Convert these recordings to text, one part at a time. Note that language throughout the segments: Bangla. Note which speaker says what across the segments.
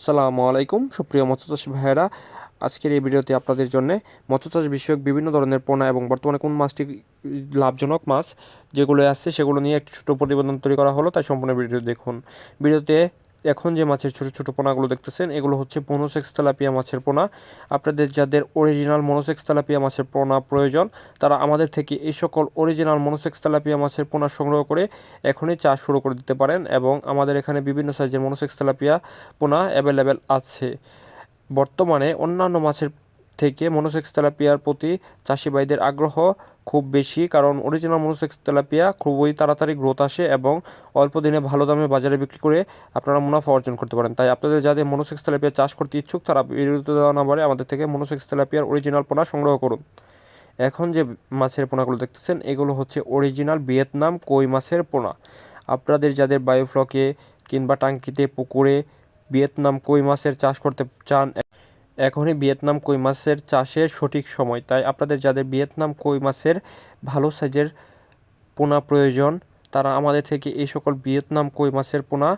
Speaker 1: আসসালামু আলাইকুম সুপ্রিয় মৎস্যচাষী ভাইয়েরা, আজকের এই ভিডিওতে আপনাদের জন্য মৎস্যচাষ বিষয়ক বিভিন্ন ধরনের পোনা এবং বর্তমানে কোন মাছটি লাভজনক মাছ যেগুলো আসছে সেগুলো নিয়ে একটি ছোটো প্রতিবেদন তৈরি করা হলো, তাই সম্পূর্ণ ভিডিও দেখুন। ভিডিওতে এখন যে মাছের ছোটো ছোটো পোনাগুলো দেখতেছেন এগুলো হচ্ছে মনোসেক্স তেলাপিয়া মাছের পোনা। আপনাদের যাদের অরিজিনাল মনোসেক্স তেলাপিয়া মাছের পোনা প্রয়োজন তারা আমাদের থেকে এই সকল অরিজিনাল মনোসেক্স তেলাপিয়া মাছের পোনা সংগ্রহ করে এখনই চাষ শুরু করে দিতে পারেন এবং আমাদের এখানে বিভিন্ন সাইজের মনোসেক্স তেলাপিয়া পোনা অ্যাভেলেবেল আছে। বর্তমানে অন্যান্য মাছের থেকে মনোসেক্স তেলাপিয়ার প্রতি চাষি ভাইদের আগ্রহ খুব বেশি, কারণ অরিজিনাল মনোসেক্স তেলাপিয়া খুবই তাড়াতাড়ি গ্রোথ আসে এবং অল্প দিনে ভালো দামে বাজারে বিক্রি করে আপনারা মুনাফা অর্জন করতে পারেন। তাই আপনাদের যাদের মনোসেক্স তেলাপিয়া চাষ করতে ইচ্ছুক তারা বিরুদ্ধে দেওয়া নাম্বারে আমাদের থেকে মনোসেক্স তেলাপিয়ার অরিজিনাল পোনা সংগ্রহ করুন। এখন যে মাছের পোনাগুলো দেখতেছেন এগুলো হচ্ছে অরিজিনাল ভিয়েতনাম কই মাছের পোনা। আপনাদের যাদের বায়োফ্লকে কিংবা টাঙ্কিতে পুকুরে ভিয়েতনাম কই মাছের চাষ করতে চান, এখনই ভিয়েতনাম কই মাছের চাষের সঠিক সময়। তাই আপনাদের যাদের ভিয়েতনাম কই মাছের ভালো সাইজের পোনা প্রয়োজন তারা আমাদের থেকে এই সকল ভিয়েতনাম কই মাছের পোনা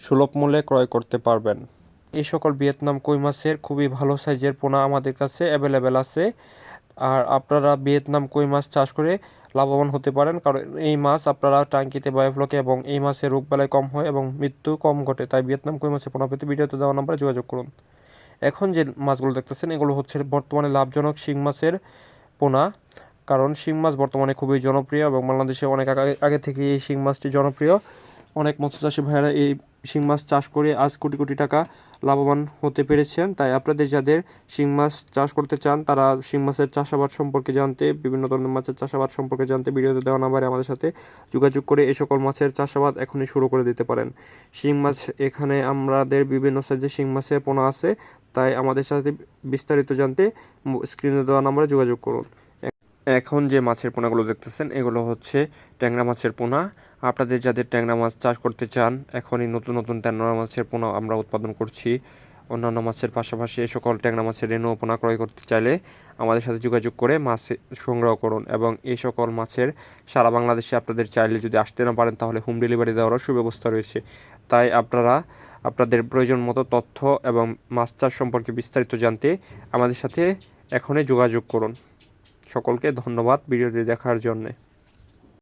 Speaker 1: সুলভ মূল্যে ক্রয় করতে পারবেন। এই সকল ভিয়েতনাম কই মাছের খুবই ভালো সাইজের পোনা আমাদের কাছে অ্যাভেলেবেল আছে, আর আপনারা ভিয়েতনাম কই মাছ চাষ করে লাভবান হতে পারেন, কারণ এই মাছ আপনারা টাঙ্কিতে বায়োফ্লকে এবং এই মাছের রোগবালাই কম হয় এবং মৃত্যু কম ঘটে। তাই ভিয়েতনাম কই মাছের পোনা পেতে ভিডিওতে দেওয়া নাম্বারে যোগাযোগ করুন। এখন যে মাছগুলো দেখতেছেন এগুলো হচ্ছে বর্তমানে লাভজনক শিং মাছের পোনা, কারণ শিং মাছ বর্তমানে খুবই জনপ্রিয় এবং বাংলাদেশে অনেক আগে থেকে এই শিং মাছটি জনপ্রিয়। অনেক মৎস্যচাষী ভাইয়েরা এই শিং মাছ চাষ করে আজ কোটি কোটি টাকা লাভবান হতে পেরেছেন। তাই আপনাদের যাদের শিং মাছ চাষ করতে চান তারা শিং মাছের চাষাবাদ সম্পর্কে জানতে, বিভিন্ন ধরনের মাছের চাষাবাদ সম্পর্কে জানতে ভিডিওতে দেওয়া নাম্বারে আমাদের সাথে যোগাযোগ করে এই সকল মাছের চাষাবাদ এখনই শুরু করে দিতে পারেন। শিং মাছ এখানে আমাদের বিভিন্ন সাইজের শিং মাছের পোনা আছে, তাই আমাদের সাথে বিস্তারিত জানতে স্ক্রিনে দেওয়া নাম্বারে যোগাযোগ করুন। এখন যে মাছের পোনাগুলো দেখতেছেন এগুলো হচ্ছে ট্যাংরা মাছের পোনা। আপনাদের যাদের ট্যাংরা মাছ চাষ করতে চান এখনই নতুন নতুন ট্যাংরা মাছের পোনা আমরা উৎপাদন করছি। অন্যান্য মাছের পাশাপাশি এই সকল ট্যাংরা মাছের রেণু পোনা ক্রয় করতে চাইলে আমাদের সাথে যোগাযোগ করে মাছ সংগ্রহ করুন এবং এই সকল মাছের সারা বাংলাদেশে আপনাদের চাইলে যদি আসতে না পারেন তাহলে হোম ডেলিভারি দেওয়ারও সুব্যবস্থা রয়েছে। তাই আপনারা আপনাদের প্রয়োজন মতো তথ্য এবং মাছ চাষ সম্পর্কে বিস্তারিত জানতে আমাদের সাথে এখনই যোগাযোগ করুন। সকলকে ধন্যবাদ ভিডিওটি দেখার জন্যে।